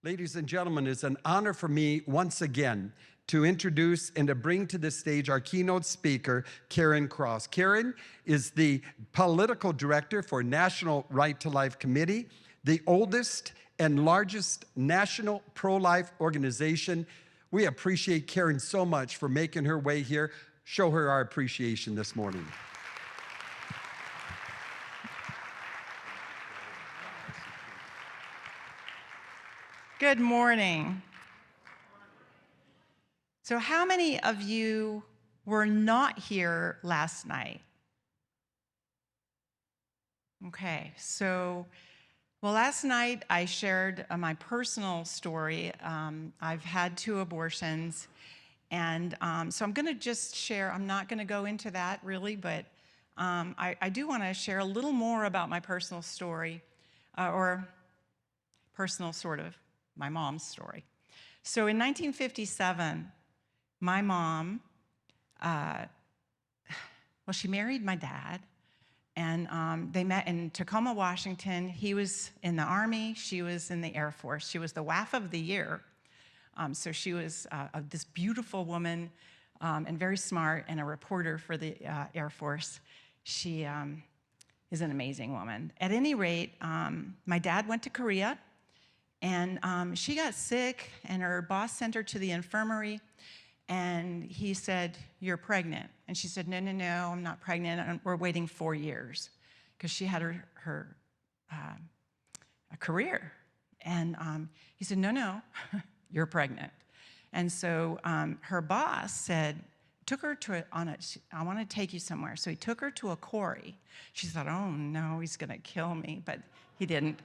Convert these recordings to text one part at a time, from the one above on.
Ladies and gentlemen, it's an honor for me once again to introduce and to bring to the stage our keynote speaker, Karen Cross. Karen is the political director for National Right to Life Committee, the oldest and largest national pro-life organization. We appreciate Karen so much for making her way here. Show her our appreciation this morning. Good morning. So how many of you were not here last night? Okay, well, last night I shared my personal story. I've had 2 abortions, and so I'm gonna just share, I'm not gonna go into that really, but I do wanna share a little more about my personal story, or personal sort of, my mom's story. So in 1957, my mom, she married my dad, and they met in Tacoma, Washington. He was in the Army, she was in the Air Force. She was the WAF of the year. So she was this beautiful woman and very smart, and a reporter for the Air Force. She is an amazing woman. At any rate, my dad went to Korea, and she got sick, and her boss sent her to the infirmary, and he said, "You're pregnant." And she said, "No, no, no, I'm not pregnant. We're waiting 4 years," because she had her a career. And he said, "No, no, you're pregnant." And so her boss said, took her to I want to take you somewhere. So he took her to a quarry. She thought, "Oh no, he's gonna kill me," but he didn't.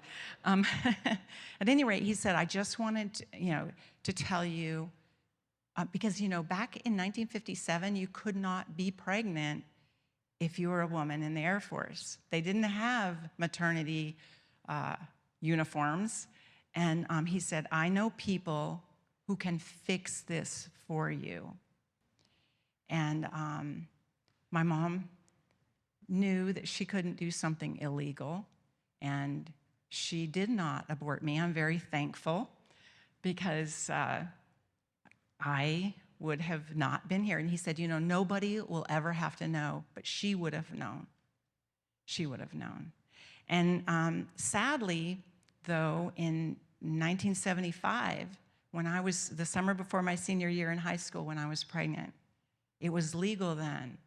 At any rate, he said, "I just wanted to tell you, because back in 1957, you could not be pregnant if you were a woman in the Air Force. They didn't have maternity uniforms." And he said, "I know people who can fix this for you." And my mom knew that she couldn't do something illegal, and she did not abort me. I'm very thankful, because I would have not been here. And he said, "Nobody will ever have to know, but she would have known. She would have known." And sadly, though, in 1975, when I was, the summer before my senior year in high school, when I was pregnant, it was legal then.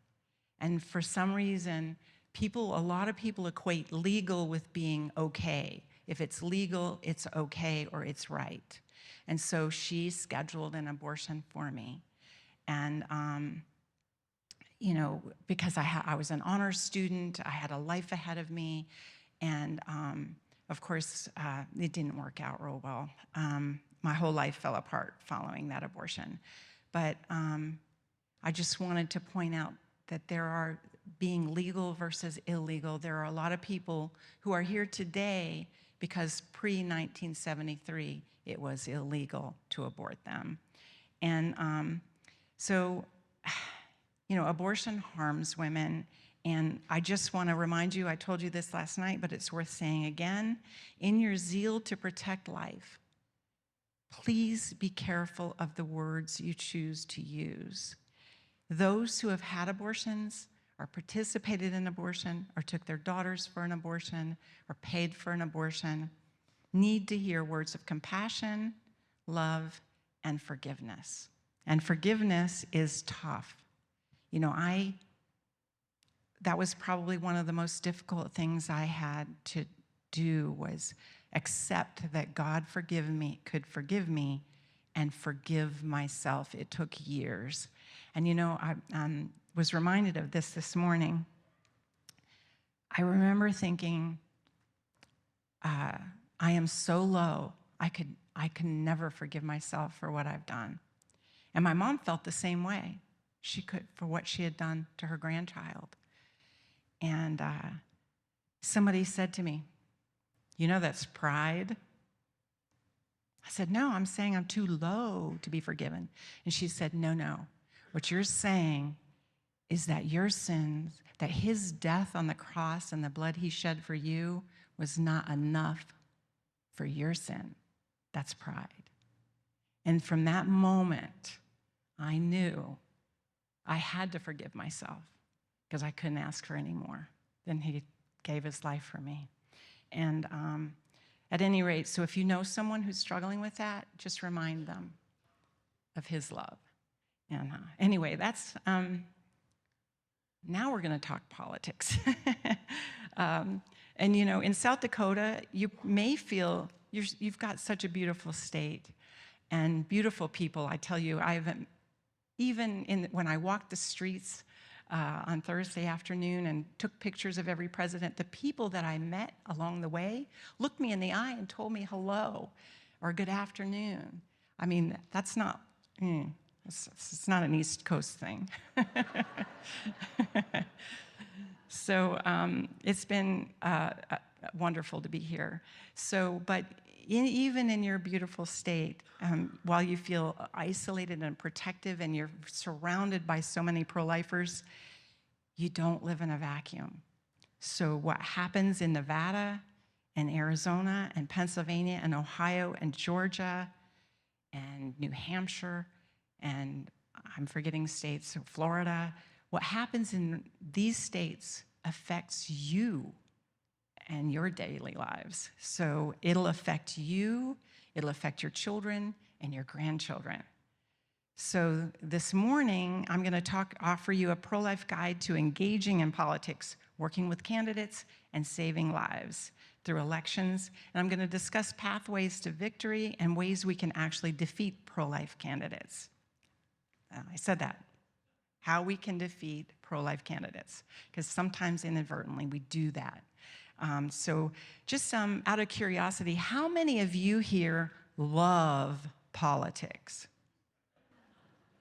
And for some reason, a lot of people equate legal with being okay. If it's legal, it's okay, or it's right. And so she scheduled an abortion for me. And, because I was an honors student, I had a life ahead of me. And of course, it didn't work out real well. My whole life fell apart following that abortion. But I just wanted to point out that there are, being legal versus illegal, there are a lot of people who are here today because pre-1973, it was illegal to abort them. And so, abortion harms women. And I just want to remind you, I told you this last night, but it's worth saying again, in your zeal to protect life, please be careful of the words you choose to use. Those who have had abortions, or participated in abortion, or took their daughters for an abortion, or paid for an abortion, need to hear words of compassion, love, and forgiveness. And forgiveness is tough. That was probably one of the most difficult things I had to do, was accept that God could forgive me and forgive myself. It took years. And I was reminded of this morning. I remember thinking, I am so low, I can never forgive myself for what I've done. And my mom felt the same way. She could, for what she had done to her grandchild. And somebody said to me, "That's pride." I said, "No, I'm saying I'm too low to be forgiven." And she said, "No, no. What you're saying is that your sins, that his death on the cross and the blood he shed for you was not enough for your sin. That's pride. And from that moment, I knew I had to forgive myself because I couldn't ask for any more. Then he gave his life for me. And at any rate, so if you know someone who's struggling with that, just remind them of his love. And anyway, that's, now we're going to talk politics. And you know, in South Dakota, you may feel you've got such a beautiful state and beautiful people. I tell you, I haven't, even when I walked the streets on Thursday afternoon and took pictures of every president, the people that I met along the way looked me in the eye and told me hello or good afternoon. I mean, that's not, it's not an East Coast thing. So it's been wonderful to be here. So, but even in your beautiful state, while you feel isolated and protective and you're surrounded by so many pro-lifers, you don't live in a vacuum. So what happens in Nevada and Arizona and Pennsylvania and Ohio and Georgia and New Hampshire and I'm forgetting states, so Florida, what happens in these states affects you and your daily lives. So it'll affect you, it'll affect your children and your grandchildren. So this morning, I'm going to offer you a pro-life guide to engaging in politics, working with candidates, and saving lives through elections. And I'm going to discuss pathways to victory and ways we can actually defeat pro-life candidates. I said that. How we can defeat pro-life candidates, because sometimes inadvertently we do that. So just out of curiosity, how many of you here love politics?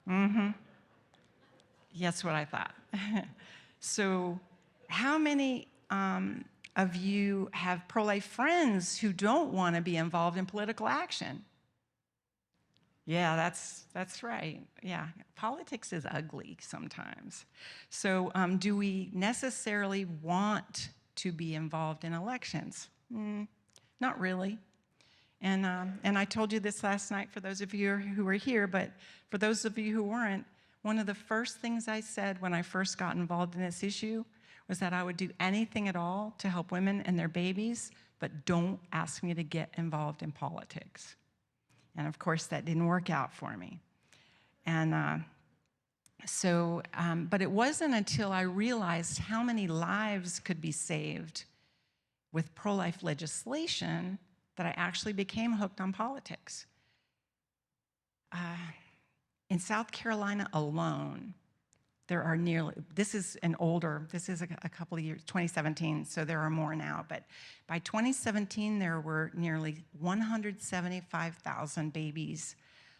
Mm-hmm. That's what I thought. So how many of you have pro-life friends who don't want to be involved in political action? Yeah, that's right. Yeah, politics is ugly sometimes. So do we necessarily want to be involved in elections? Not really. And I told you this last night for those of you who were here, but for those of you who weren't, one of the first things I said when I first got involved in this issue was that I would do anything at all to help women and their babies, but don't ask me to get involved in politics. And of course, that didn't work out for me. And but it wasn't until I realized how many lives could be saved with pro-life legislation that I actually became hooked on politics. In South Carolina alone, there are nearly, this is a couple of years, 2017, so there are more now, but by 2017, there were nearly 175,000 babies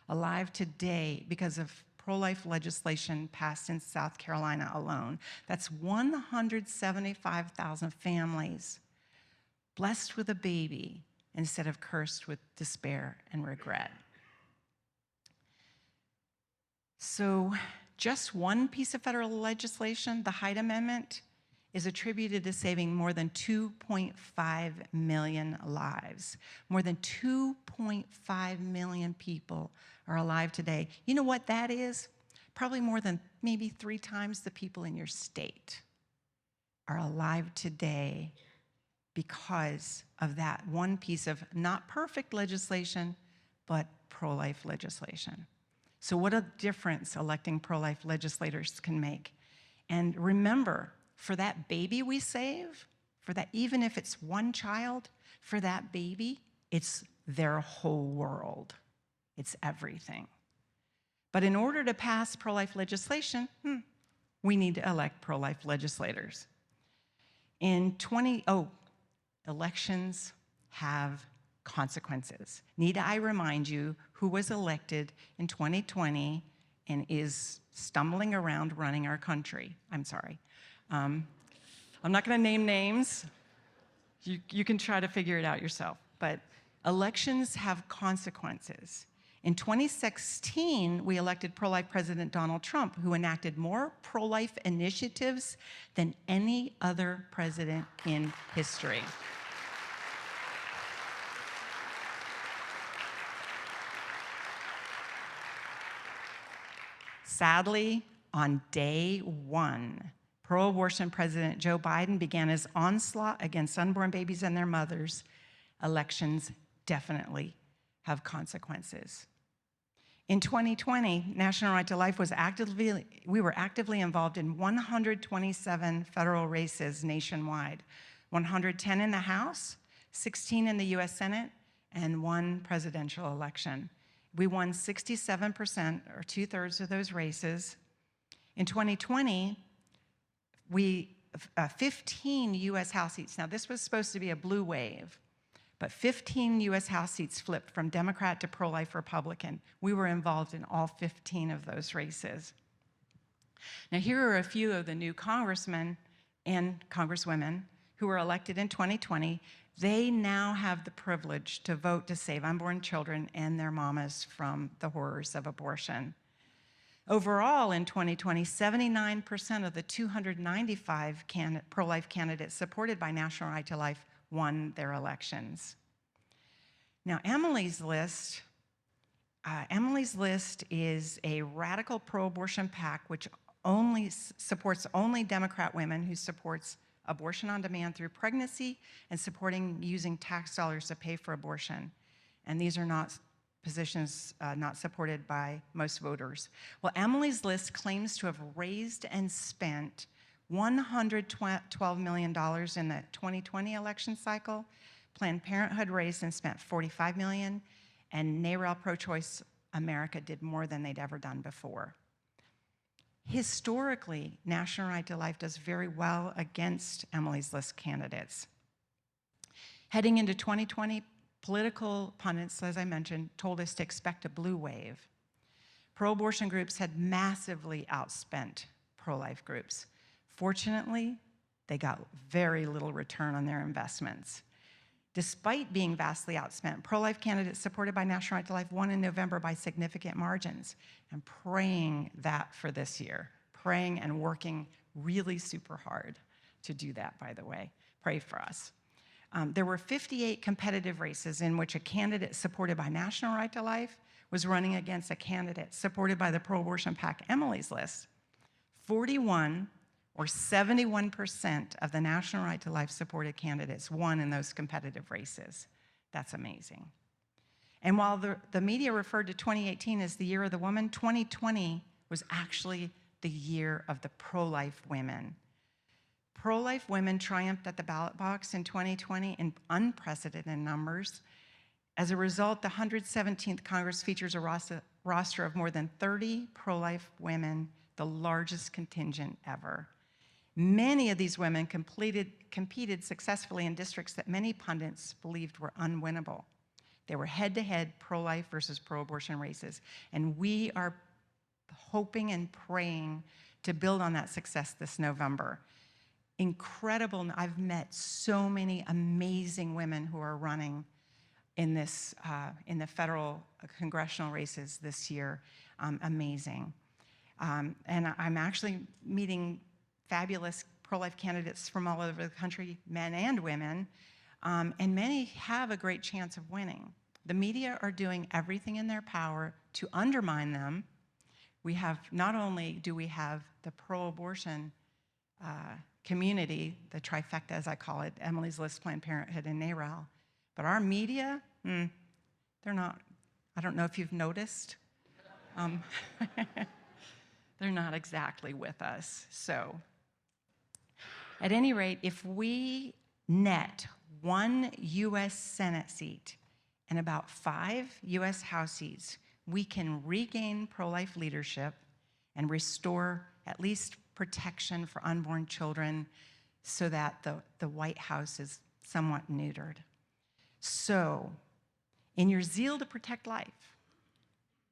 alive today because of pro-life legislation passed in South Carolina alone. That's 175,000 families blessed with a baby instead of cursed with despair and regret. So just one piece of federal legislation, the Hyde Amendment, is attributed to saving more than 2.5 million lives. More than 2.5 million people are alive today. You know what that is? Probably more than maybe 3 times the people in your state are alive today because of that one piece of not perfect legislation, but pro-life legislation. So what a difference electing pro-life legislators can make. And remember, for that baby we save, for that, even if it's one child, for that baby, it's their whole world. It's everything. But in order to pass pro-life legislation, we need to elect pro-life legislators. Elections have consequences. Need I remind you who was elected in 2020 and is stumbling around running our country? I'm sorry. I'm not going to name names. You can try to figure it out yourself. But elections have consequences. In 2016, we elected pro-life President Donald Trump, who enacted more pro-life initiatives than any other president in history. Sadly, on day one, pro-abortion President Joe Biden began his onslaught against unborn babies and their mothers. Elections definitely have consequences. In 2020, National Right to Life we were actively involved in 127 federal races nationwide, 110 in the House, 16 in the US Senate, and 1 presidential election. We won 67%, or 2/3 of those races. In 2020, 15 US House seats. Now, this was supposed to be a blue wave, but 15 US House seats flipped from Democrat to pro-life Republican. We were involved in all 15 of those races. Now, here are a few of the new congressmen and congresswomen who were elected in 2020. They now have the privilege to vote to save unborn children and their mamas from the horrors of abortion. Overall, in 2020, 79% of the 295 pro-life candidates supported by National Right to Life won their elections. Now, Emily's List is a radical pro-abortion PAC which supports only Democrat women, who supports abortion on demand through pregnancy and supporting using tax dollars to pay for abortion. And these are not positions not supported by most voters. Well, Emily's List claims to have raised and spent $112 million in the 2020 election cycle. Planned Parenthood raised and spent $45 million, and NARAL Pro-Choice America did more than they'd ever done before. Historically, National Right to Life does very well against Emily's List candidates. Heading into 2020, political pundits, as I mentioned, told us to expect a blue wave. Pro-abortion groups had massively outspent pro-life groups. Fortunately, they got very little return on their investments. Despite being vastly outspent, pro-life candidates supported by National Right to Life won in November by significant margins. I'm praying that for this year, praying and working really super hard to do that, by the way. Pray for us. There were 58 competitive races in which a candidate supported by National Right to Life was running against a candidate supported by the pro-abortion PAC Emily's List. 41, or 71% of the National Right to Life supported candidates won in those competitive races. That's amazing. And while the media referred to 2018 as the year of the woman, 2020 was actually the year of the pro-life women. Pro-life women triumphed at the ballot box in 2020 in unprecedented numbers. As a result, the 117th Congress features a roster of more than 30 pro-life women, the largest contingent ever. Many of these women competed successfully in districts that many pundits believed were unwinnable. They were head-to-head pro-life versus pro-abortion races, and we are hoping and praying to build on that success this November. Incredible, I've met so many amazing women who are running in this, in the federal congressional races this year, amazing. And I'm actually meeting fabulous pro-life candidates from all over the country, men and women, and many have a great chance of winning. The media are doing everything in their power to undermine them. We have, not only do we have the pro-abortion community, the trifecta as I call it, Emily's List, Planned Parenthood, and NARAL, but our media, they're not, I don't know if you've noticed, they're not exactly with us. So at any rate, if we net 1 US Senate seat and about 5 US House seats, we can regain pro-life leadership and restore at least protection for unborn children so that the White House is somewhat neutered. So, in your zeal to protect life,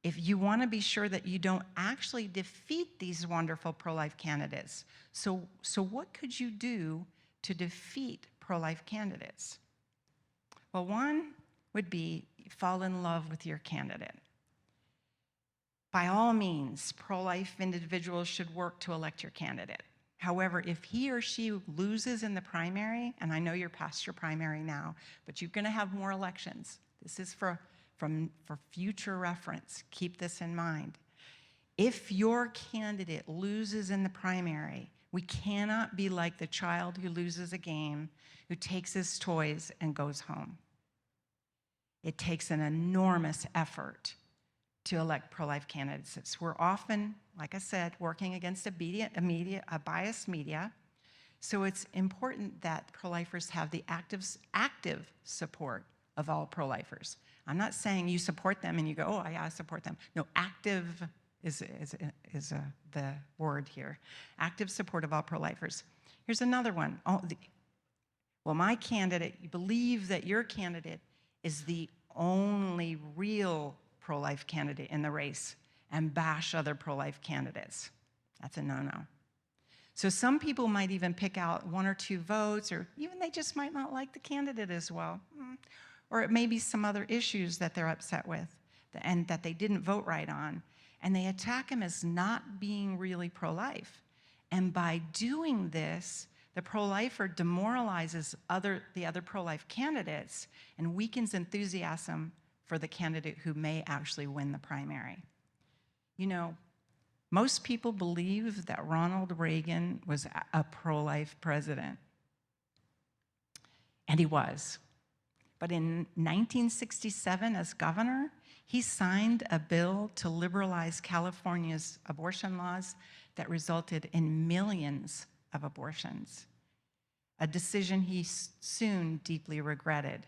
if you want to be sure that you don't actually defeat these wonderful pro-life candidates, so what could you do to defeat pro-life candidates? Well, one would be fall in love with your candidate. By all means, pro-life individuals should work to elect your candidate. However, if he or she loses in the primary, and I know you're past your primary now, but you're going to have more elections. This is for future reference. Keep this in mind. If your candidate loses in the primary, we cannot be like the child who loses a game, who takes his toys and goes home. It takes an enormous effort to elect pro-life candidates. We're often, like I said, working against a biased media. So it's important that pro-lifers have the active support of all pro-lifers. I'm not saying you support them and you go, oh, yeah, I support them. No, active is the word here. Active support of all pro-lifers. Here's another one. Well, my candidate, you believe that your candidate is the only real pro-life candidate in the race and bash other pro-life candidates. That's a no-no. So some people might even pick out 1 or 2 votes, or even they just might not like the candidate as well. Or it may be some other issues that they're upset with and that they didn't vote right on. And they attack him as not being really pro-life. And by doing this, the pro-lifer demoralizes the other pro-life candidates and weakens enthusiasm for the candidate who may actually win the primary. You know, most people believe that Ronald Reagan was a pro-life president. And he was. But in 1967, as governor, he signed a bill to liberalize California's abortion laws that resulted in millions of abortions, a decision he soon deeply regretted.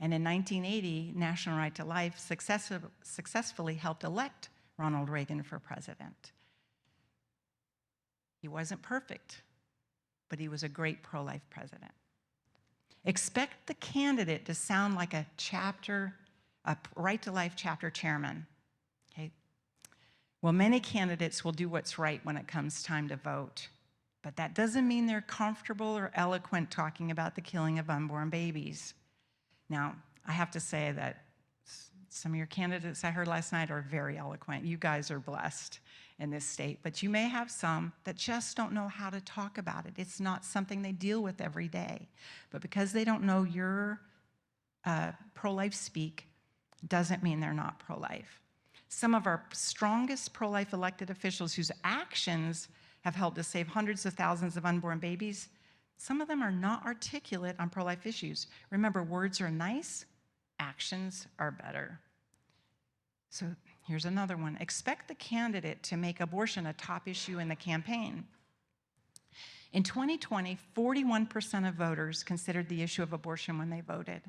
And in 1980, National Right to Life successfully helped elect Ronald Reagan for president. He wasn't perfect, but he was a great pro-life president. Expect the candidate to sound like a Right to Life chapter chairman. Okay? Well, many candidates will do what's right when it comes time to vote, but that doesn't mean they're comfortable or eloquent talking about the killing of unborn babies. Now, I have to say that some of your candidates I heard last night are very eloquent. You guys are blessed in this state, but you may have some that just don't know how to talk about it. It's not something they deal with every day. But because they don't know your pro-life speak, doesn't mean they're not pro-life. Some of our strongest pro-life elected officials whose actions have helped to save hundreds of thousands of unborn babies, some of them are not articulate on pro-life issues. Remember, words are nice, actions are better. So here's another one. Expect the candidate to make abortion a top issue in the campaign. In 2020, 41% of voters considered the issue of abortion when they voted.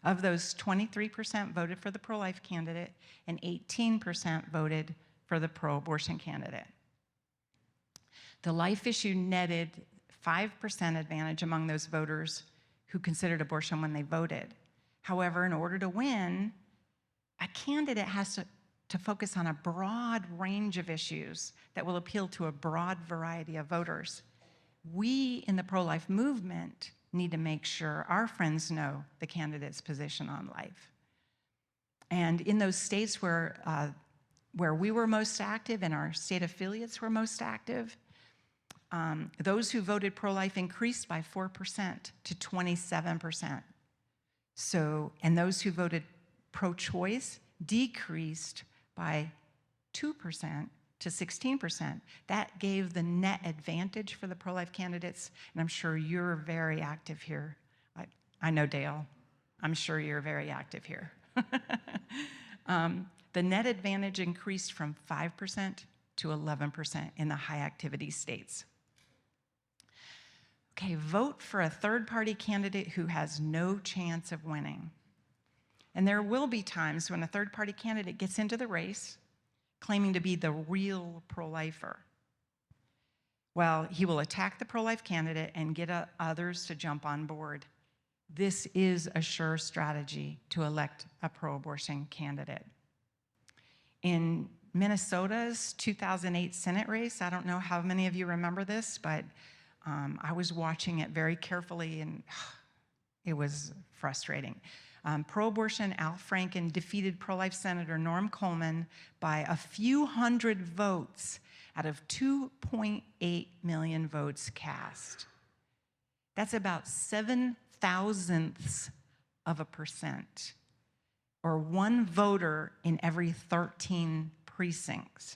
Of those, 23% voted for the pro-life candidate and 18% voted for the pro-abortion candidate. The life issue netted 5% advantage among those voters who considered abortion when they voted. However, in order to win, a candidate has to focus on a broad range of issues that will appeal to a broad variety of voters. We in the pro-life movement need to make sure our friends know the candidate's position on life. And in those states where we were most active and our state affiliates were most active, those who voted pro-life increased by 4% to 27%. And those who voted pro-choice decreased by 2% to 16%. That gave the net advantage for the pro-life candidates, and I'm sure you're very active here. I know Dale, I'm sure you're very active here. The net advantage increased from 5% to 11% in the high activity states. Okay, vote for a third-party candidate who has no chance of winning. And there will be times when a third-party candidate gets into the race claiming to be the real pro-lifer. Well, he will attack the pro-life candidate and get others to jump on board. This is a sure strategy to elect a pro-abortion candidate. In Minnesota's 2008 Senate race, I don't know how many of you remember this, but I was watching it very carefully, and it was frustrating. Pro-abortion Al Franken defeated pro-life Senator Norm Coleman by a few hundred votes out of 2.8 million votes cast. That's about 0.07%, or one voter in every 13 precincts.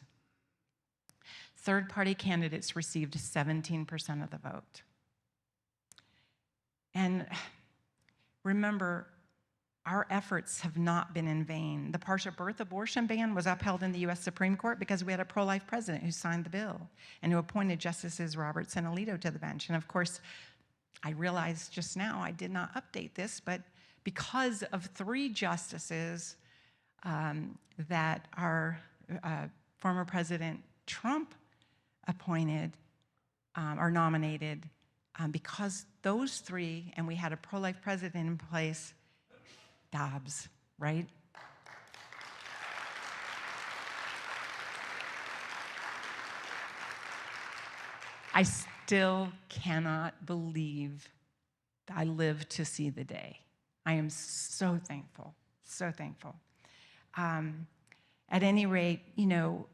Third-party candidates received 17% of the vote. And remember, our efforts have not been in vain. The partial birth abortion ban was upheld in the US Supreme Court because we had a pro-life president who signed the bill and who appointed Justices Roberts and Alito to the bench. And of course, I realized just now I did not update this, but because of 3 justices that our former President Trump appointed or nominated, because those 3, and we had a pro-life president in place, Dobbs, right? I still cannot believe I lived to see the day. I am so thankful, so thankful. At any rate, you know,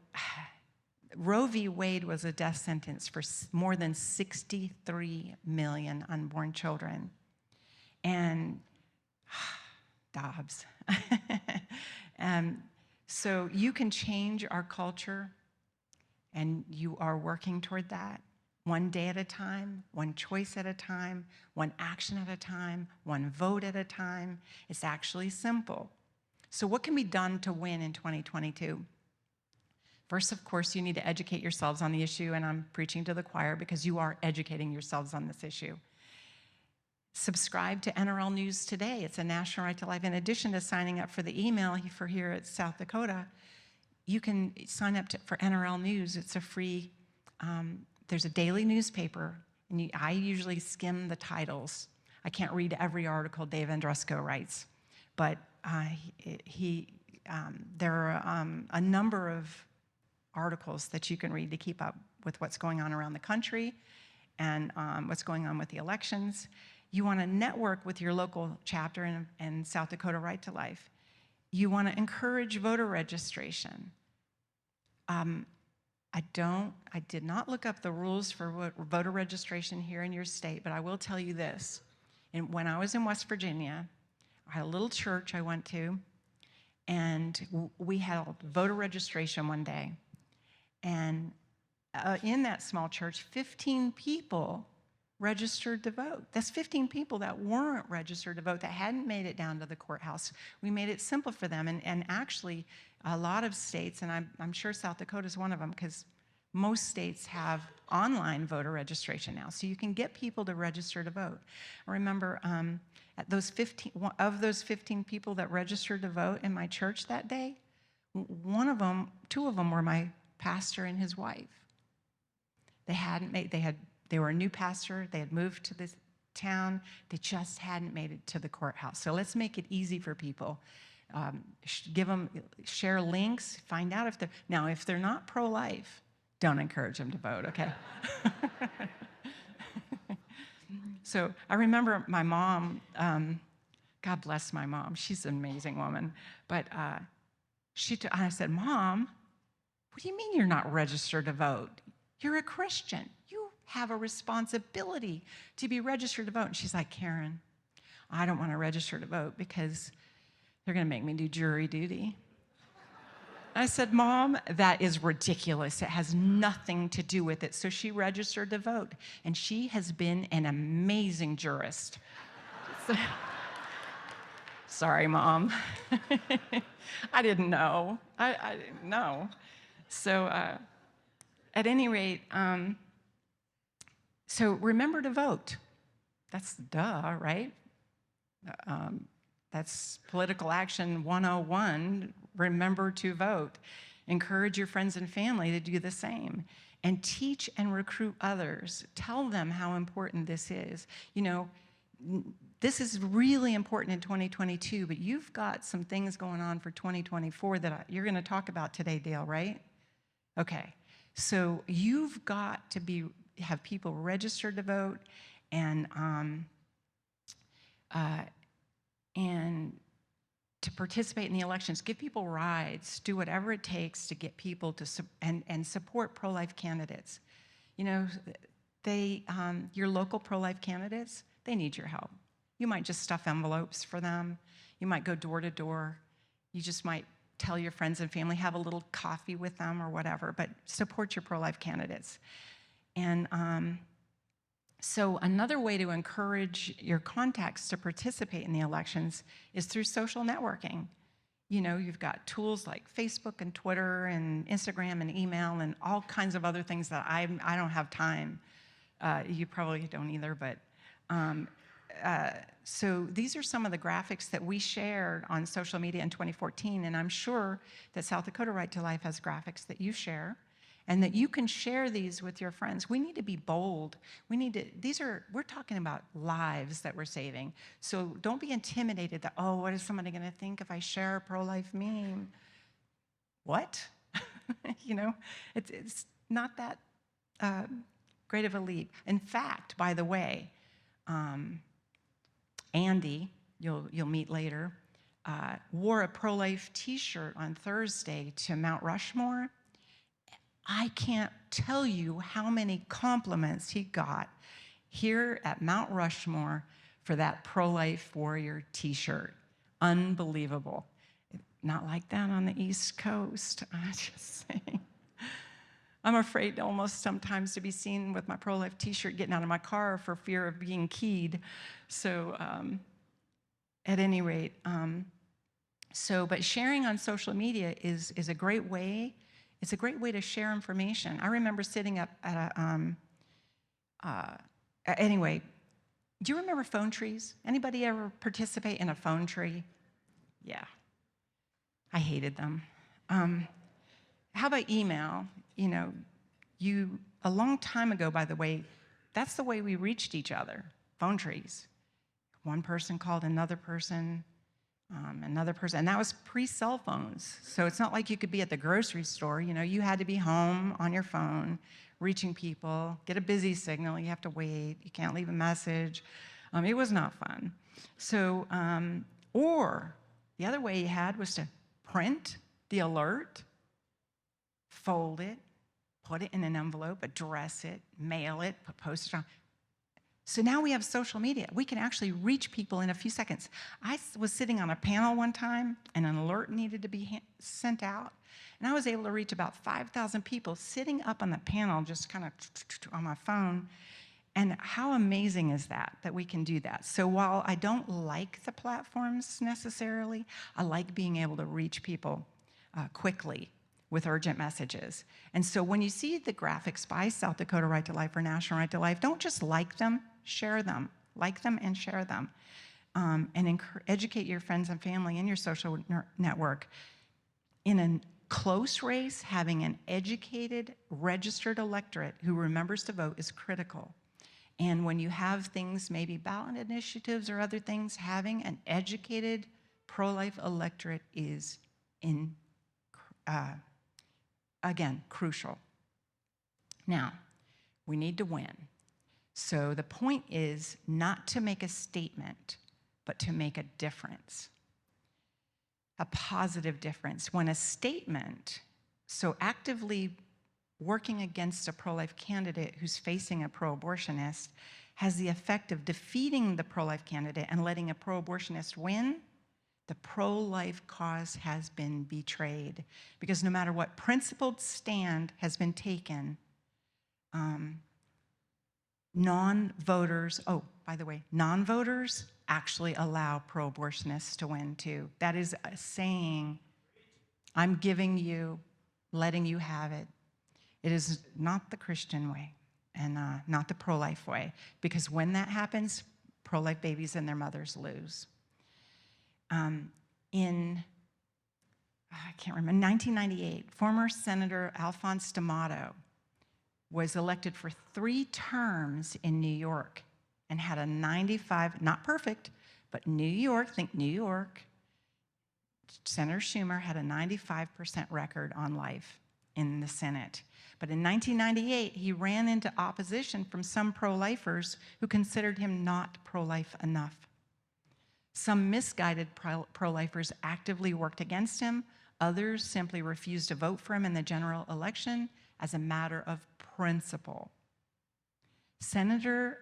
Roe v. Wade was a death sentence for more than 63 million unborn children. And Dobbs. So you can change our culture, and you are working toward that. One day at a time, one choice at a time, one action at a time, one vote at a time. It's actually simple. So what can be done to win in 2022? First, of course, you need to educate yourselves on the issue, and I'm preaching to the choir because you are educating yourselves on this issue. Subscribe to NRL News Today. It's a national right to life. In addition to signing up for the email for here at South Dakota, you can sign up for NRL News. It's a free, there's a daily newspaper, and I usually skim the titles. I can't read every article Dave Andrusko writes, but there are a number of articles that you can read to keep up with what's going on around the country and what's going on with the elections. You want to network with your local chapter in South Dakota Right to Life. You want to encourage voter registration. I did not look up the rules for voter registration here in your state, but I will tell you this. When I was in West Virginia, I had a little church I went to, and we had voter registration one day. And in that small church, 15 people registered to vote. That's 15 people that weren't registered to vote, that hadn't made it down to the courthouse. We made it simple for them. And actually, a lot of states, and I'm sure South Dakota is one of them, because most states have online voter registration now. So you can get people to register to vote. I remember at those 15 people that registered to vote in my church that day, two of them were my pastor and his wife. They were a new pastor. They had moved to this town. They just hadn't made it to the courthouse. So let's make it easy for people. Share links, find out if they're not pro-life, don't encourage them to vote, okay? So I remember my mom, God bless my mom, she's an amazing woman, but I said, Mom, what do you mean you're not registered to vote? You're a Christian. You have a responsibility to be registered to vote. And she's like, Karen, I don't want to register to vote because they're going to make me do jury duty. I said, Mom, that is ridiculous. It has nothing to do with it. So she registered to vote, and she has been an amazing jurist. Sorry, Mom. I didn't know. I didn't know. So at any rate, so remember to vote. That's duh, right? That's political action 101. Remember to vote. Encourage your friends and family to do the same. And teach and recruit others. Tell them how important this is. You know, this is really important in 2022, but you've got some things going on for 2024 that you're going to talk about today, Dale, right? Okay. So you've got to have people registered to vote and to participate in the elections. Give people rides. Do whatever it takes to get people to and support pro-life candidates. You know, your local pro-life candidates, they need your help. You might just stuff envelopes for them. You might go door to door. You just might tell your friends and family, have a little coffee with them or whatever, but support your pro-life candidates. And so another way to encourage your contacts to participate in the elections is through social networking. You know, you've got tools like Facebook and Twitter and Instagram and email and all kinds of other things that I don't have time. You probably don't either, but so these are some of the graphics that we shared on social media in 2014, and I'm sure that South Dakota Right to Life has graphics that you share, and that you can share these with your friends. We need to be bold. We're talking about lives that we're saving. So don't be intimidated that, oh, what is somebody gonna think if I share a pro-life meme? What? You know, it's not that great of a leap. In fact, by the way, Andy, you'll meet later, wore a pro-life t-shirt on Thursday to Mount Rushmore. I can't tell you how many compliments he got here at Mount Rushmore for that pro-life warrior t-shirt. Unbelievable. Not like that on the East Coast, I'm just saying. I'm afraid almost sometimes to be seen with my pro-life t-shirt getting out of my car for fear of being keyed. So at any rate, but sharing on social media is a great way. It's a great way to share information. I remember sitting up at anyway, do you remember phone trees? Anybody ever participate in a phone tree? Yeah, I hated them. How about email? You know, a long time ago, by the way, that's the way we reached each other, phone trees. One person called another person, and that was pre-cell phones. So it's not like you could be at the grocery store. You know, you had to be home on your phone, reaching people, get a busy signal, you have to wait, you can't leave a message. It was not fun. So, or the other way you had was to print the alert, fold it, put it in an envelope, address it, mail it, put postage on. So now we have social media. We can actually reach people in a few seconds. I was sitting on a panel one time, and an alert needed to be sent out, and I was able to reach about 5,000 people sitting up on the panel, just kind of on my phone. And how amazing is that we can do that? So while I don't like the platforms necessarily, I like being able to reach people quickly with urgent messages. And so when you see the graphics by South Dakota Right to Life or National Right to Life, don't just like them, share them. Like them and share them. And educate your friends and family in your social network. In a close race, having an educated, registered electorate who remembers to vote is critical. And when you have things, maybe ballot initiatives or other things, having an educated pro-life electorate is, again, crucial. Now, we need to win. So the point is not to make a statement, but to make a difference, a positive difference. When a statement, so actively working against a pro-life candidate who's facing a pro-abortionist, has the effect of defeating the pro-life candidate and letting a pro-abortionist win, the pro-life cause has been betrayed. Because no matter what principled stand has been taken, non-voters, oh, by the way, non-voters actually allow pro-abortionists to win too. That is a saying, I'm giving you, letting you have it. It is not the Christian way and not the pro-life way, because when that happens, pro-life babies and their mothers lose. I can't remember, 1998, former Senator Alphonse D'Amato was elected for 3 terms in New York and had a 95, not perfect, but New York, think New York. Senator Schumer had a 95% record on life in the Senate. But in 1998, he ran into opposition from some pro-lifers who considered him not pro-life enough. Some misguided pro-lifers actively worked against him. Others simply refused to vote for him in the general election as a matter of principle. Senator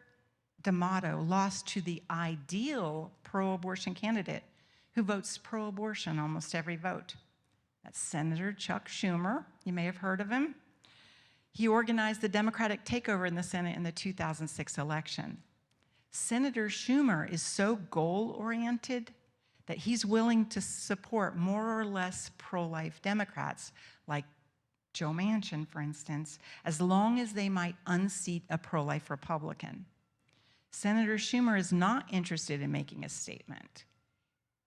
D'Amato lost to the ideal pro-abortion candidate who votes pro-abortion almost every vote. That's Senator Chuck Schumer. You may have heard of him. He organized the Democratic takeover in the Senate in the 2006 election. Senator Schumer is so goal-oriented that he's willing to support more or less pro-life Democrats, like Joe Manchin, for instance, as long as they might unseat a pro-life Republican. Senator Schumer is not interested in making a statement.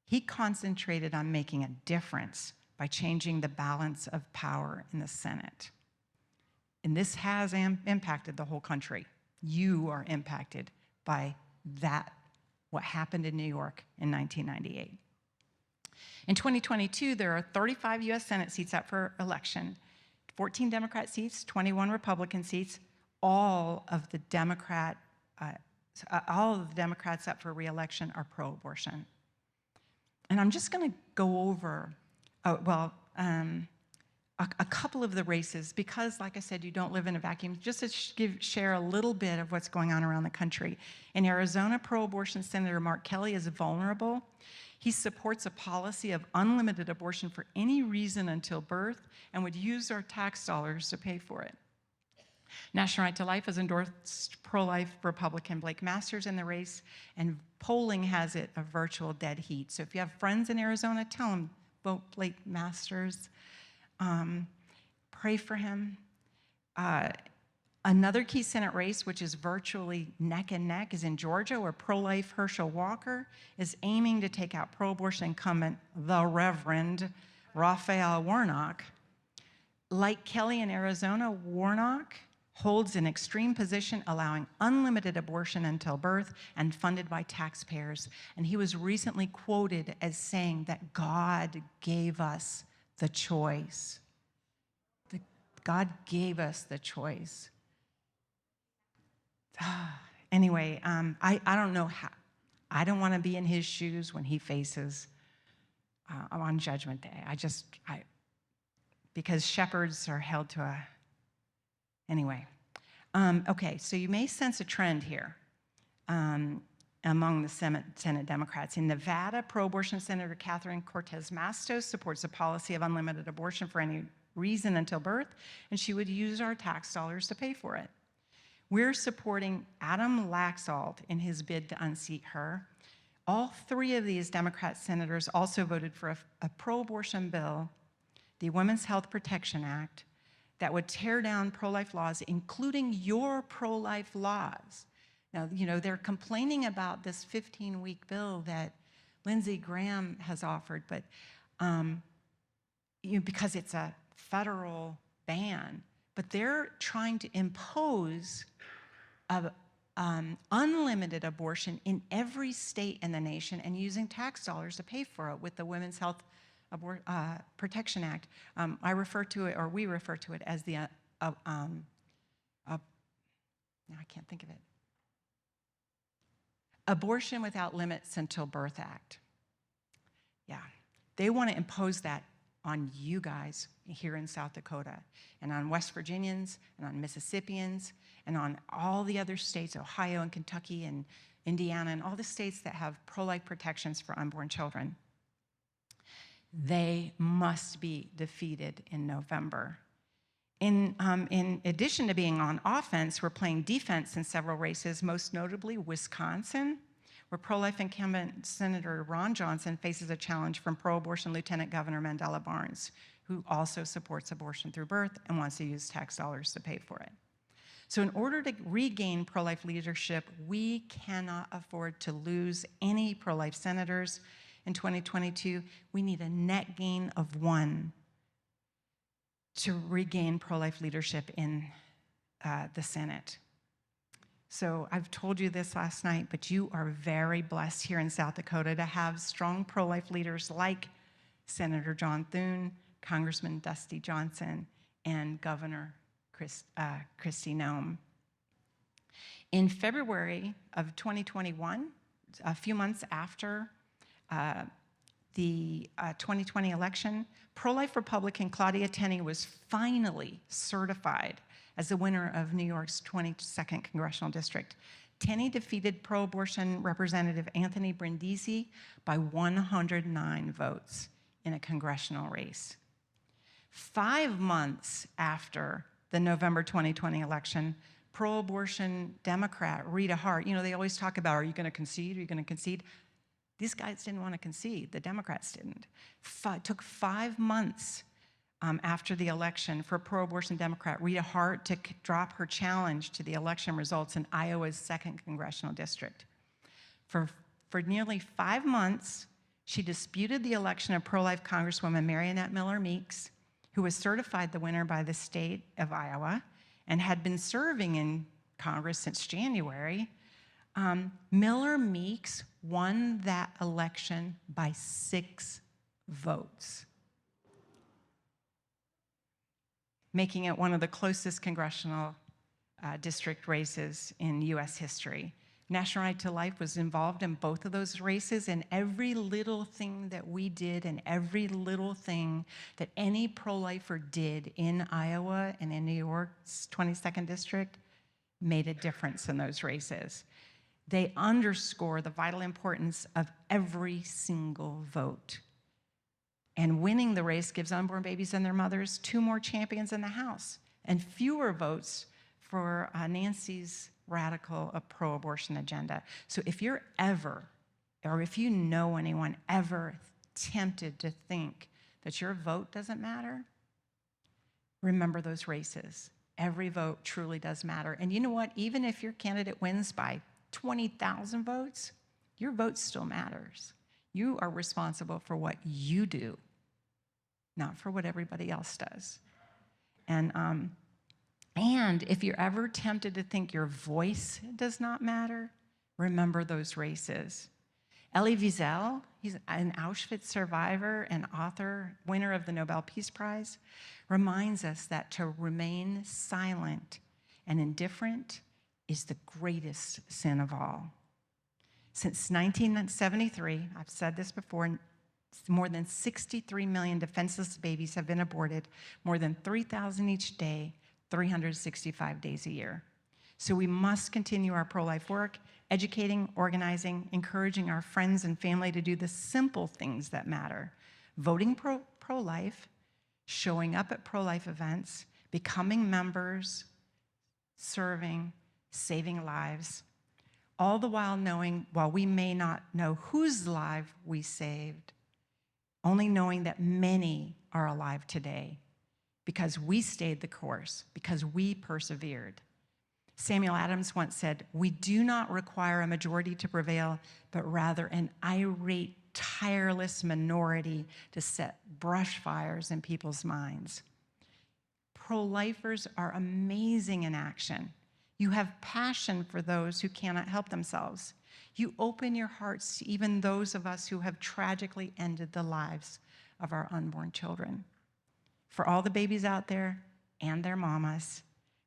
He concentrated on making a difference by changing the balance of power in the Senate. And this has impacted the whole country. You are impacted by that, what happened in New York in 1998. In 2022, there are 35 US Senate seats up for election, 14 Democrat seats, 21 Republican seats. All of the Democrats up for re-election are pro-abortion. And I'm just gonna go over, a couple of the races, because like I said, you don't live in a vacuum, just to share a little bit of what's going on around the country. In Arizona, pro-abortion Senator Mark Kelly is vulnerable. He supports a policy of unlimited abortion for any reason until birth and would use our tax dollars to pay for it. National Right to Life has endorsed pro-life Republican Blake Masters in the race, and polling has it a virtual dead heat. So if you have friends in Arizona, tell them, vote Blake Masters. Pray for him. Another key Senate race, which is virtually neck and neck, is in Georgia, where pro-life Herschel Walker is aiming to take out pro-abortion incumbent, the Reverend Raphael Warnock. Like Kelly in Arizona, Warnock holds an extreme position allowing unlimited abortion until birth and funded by taxpayers. And he was recently quoted as saying that God gave us the choice. God gave us the choice. Anyway, I don't know how. I don't want to be in his shoes when he faces on Judgment Day. Because shepherds are held to a, anyway. Okay, so you may sense a trend here among the Senate Democrats. In Nevada, pro-abortion Senator Catherine Cortez Masto supports a policy of unlimited abortion for any reason until birth, and she would use our tax dollars to pay for it. We're supporting Adam Laxalt in his bid to unseat her. All three of these Democrat senators also voted for a pro-abortion bill, the Women's Health Protection Act, that would tear down pro-life laws, including your pro-life laws. Now, you know, they're complaining about this 15-week bill that Lindsey Graham has offered, but because it's a federal ban, but they're trying to impose unlimited abortion in every state in the nation and using tax dollars to pay for it with the Women's Health Protection Act. I refer to it, or we refer to it as the, now I can't think of it, Abortion Without Limits Until Birth Act. Yeah, they want to impose that on you guys here in South Dakota, and on West Virginians, and on Mississippians, and on all the other states, Ohio and Kentucky and Indiana, and all the states that have pro-life protections for unborn children. They must be defeated in November. In addition to being on offense, we're playing defense in several races, most notably Wisconsin, where pro-life incumbent Senator Ron Johnson faces a challenge from pro-abortion Lieutenant Governor Mandela Barnes, who also supports abortion through birth and wants to use tax dollars to pay for it. So in order to regain pro-life leadership, we cannot afford to lose any pro-life senators. In 2022, we need a net gain of 1 to regain pro-life leadership in the Senate. So I've told you this last night, but you are very blessed here in South Dakota to have strong pro-life leaders like Senator John Thune, Congressman Dusty Johnson, and Governor Kristi Noem. In February of 2021, a few months after the 2020 election, pro-life Republican Claudia Tenney was finally certified as the winner of New York's 22nd Congressional District. Tenney defeated pro-abortion Representative Anthony Brindisi by 109 votes in a congressional race. 5 months after the November 2020 election, pro-abortion Democrat Rita Hart, they always talk about, are you going to concede? Are you going to concede? These guys didn't want to concede. The Democrats didn't. Took 5 months after the election for pro-abortion Democrat Rita Hart to drop her challenge to the election results in Iowa's 2nd congressional district. For nearly 5 months, she disputed the election of pro-life Congresswoman Mariannette Miller Meeks, who was certified the winner by the state of Iowa and had been serving in Congress since January. Miller Meeks won that election by 6 votes, making it one of the closest congressional district races in US history. National Right to Life was involved in both of those races, and every little thing that we did and every little thing that any pro-lifer did in Iowa and in New York's 22nd district made a difference in those races. They underscore the vital importance of every single vote. And winning the race gives unborn babies and their mothers 2 more champions in the House and fewer votes for Nancy's radical pro-abortion agenda. So if you're ever, or if you know anyone ever tempted to think that your vote doesn't matter, remember those races. Every vote truly does matter. And you know what? Even if your candidate wins by 20,000 votes, your vote still matters. You are responsible for what you do, not for what everybody else does. And if you're ever tempted to think your voice does not matter, remember those races. Elie Wiesel, he's an Auschwitz survivor and author, winner of the Nobel Peace Prize, reminds us that to remain silent and indifferent is the greatest sin of all. Since 1973, I've said this before, more than 63 million defenseless babies have been aborted, more than 3,000 each day, 365 days a year. So we must continue our pro-life work, educating, organizing, encouraging our friends and family to do the simple things that matter. Voting pro-life, showing up at pro-life events, becoming members, serving, saving lives, all the while knowing, while we may not know whose life we saved, only knowing that many are alive today because we stayed the course, because we persevered. Samuel Adams once said, "We do not require a majority to prevail, but rather an irate, tireless minority to set brush fires in people's minds." Pro-lifers are amazing in action. You have passion for those who cannot help themselves. You open your hearts to even those of us who have tragically ended the lives of our unborn children. For all the babies out there and their mamas,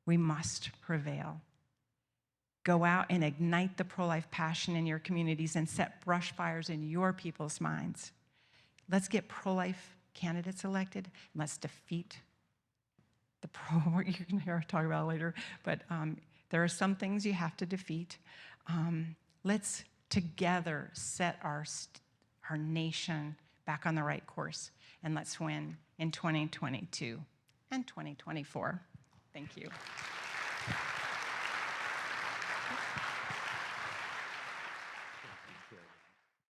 we must prevail. Go out and ignite the pro-life passion in your communities and set brush fires in your people's minds. Let's get pro-life candidates elected. Let's defeat the you're going to hear talk about it later, but there are some things you have to defeat. Let's together set our nation back on the right course, and let's win in 2022 and 2024. Thank you.